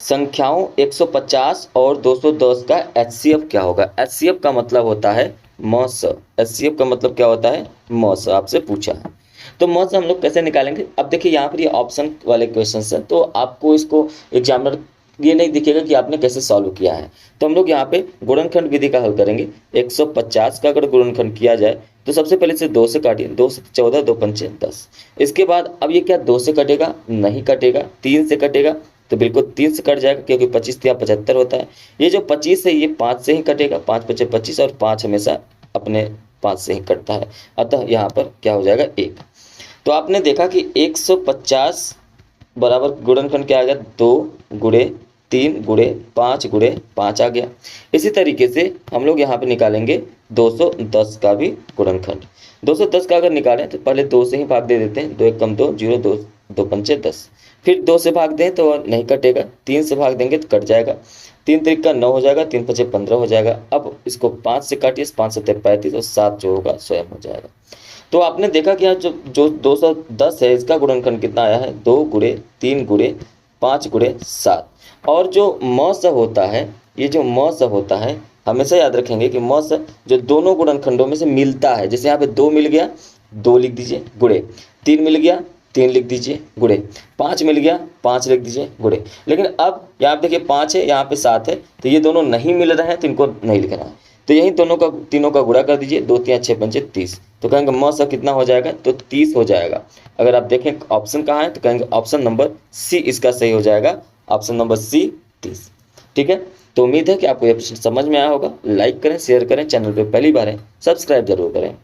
संख्याओं 150 और 210 का HCF क्या होगा। HCF का मतलब होता है मौस। HCF का मतलब क्या होता है, मौस। आपसे पूछा है तो मौस हम लोग कैसे निकालेंगे। अब देखिए यहाँ पर ये ऑप्शन वाले क्वेश्चन है, तो आपको इसको एग्जामिनर ये नहीं दिखेगा कि आपने कैसे सॉल्व किया है। तो हम लोग यहाँ पे गुणनखंड विधि का हल करेंगे। 150 का अगर गुणनखंड किया जाए तो सबसे पहले से 2 से काटिए, 2 से 14, 2 पंचे 10। इसके बाद अब ये क्या 2 से कटेगा, नहीं कटेगा। 3 से कटेगा तो बिल्कुल 3 से कट जाएगा, क्योंकि 25 या 75 होता है। ये जो 25 है ये 5 से ही कटेगा, 5 पचे 25, और 5 हमेशा अपने 5 से ही कटता है। अतः यहाँ पर क्या हो जाएगा 1। तो आपने देखा कि 150 बराबर गुणनखंड क्या आ गया, 2 गुणे 3 गुणे 5 गुणे 5 आ गया। इसी तरीके से हम लोग यहाँ पे निकालेंगे 210 का भी गुणनखंड। 210 का अगर निकालें तो पहले 2 से ही भाग दे देते हैं, 2 1 कम 2 0, 2 2 पंचे 10। फिर 2 से भाग दें तो नहीं कटेगा, 3 से भाग देंगे तो कट जाएगा, 3 3 का 9 हो जाएगा, 3 पचे 15 हो जाएगा। अब इसको 5 से काटिए, 5 7 35, और 7 जो होगा स्वयं हो जाएगा। तो आपने देखा कि यहाँ जो 210 है इसका गुणनखंड कितना आया है, 2 गुणे 3 गुणे 5 गुणे 7। और जो म स होता है, ये जो म स होता है, हमेशा याद रखेंगे कि म स जो दोनों गुणनखंडों में से मिलता है। जैसे यहाँ पे 2 मिल गया, 2 लिख दीजिए गुणे, 3 मिल गया, 3 लिख दीजिए गुणे, 5 मिल गया, 5 लिख दीजिए गुणे। लेकिन अब यहाँ पे देखिए 5 है, यहाँ पे 7 है, तो ये दोनों नहीं मिल रहे हैं तो इनको नहीं लिखना है। तो यही दोनों का तीनों का गुणा कर दीजिए, 2 3 6 पंचे 30। तो कहेंगे म स कितना हो जाएगा, तो 30 हो जाएगा। अगर आप देखें ऑप्शन कहाँ है तो कहेंगे ऑप्शन नंबर सी इसका सही हो जाएगा, ऑप्शन नंबर सी 30। ठीक है, तो उम्मीद है कि आपको ये प्रश्न समझ में आया होगा। लाइक करें, शेयर करें, चैनल पे पहली बार है सब्सक्राइब जरूर करें।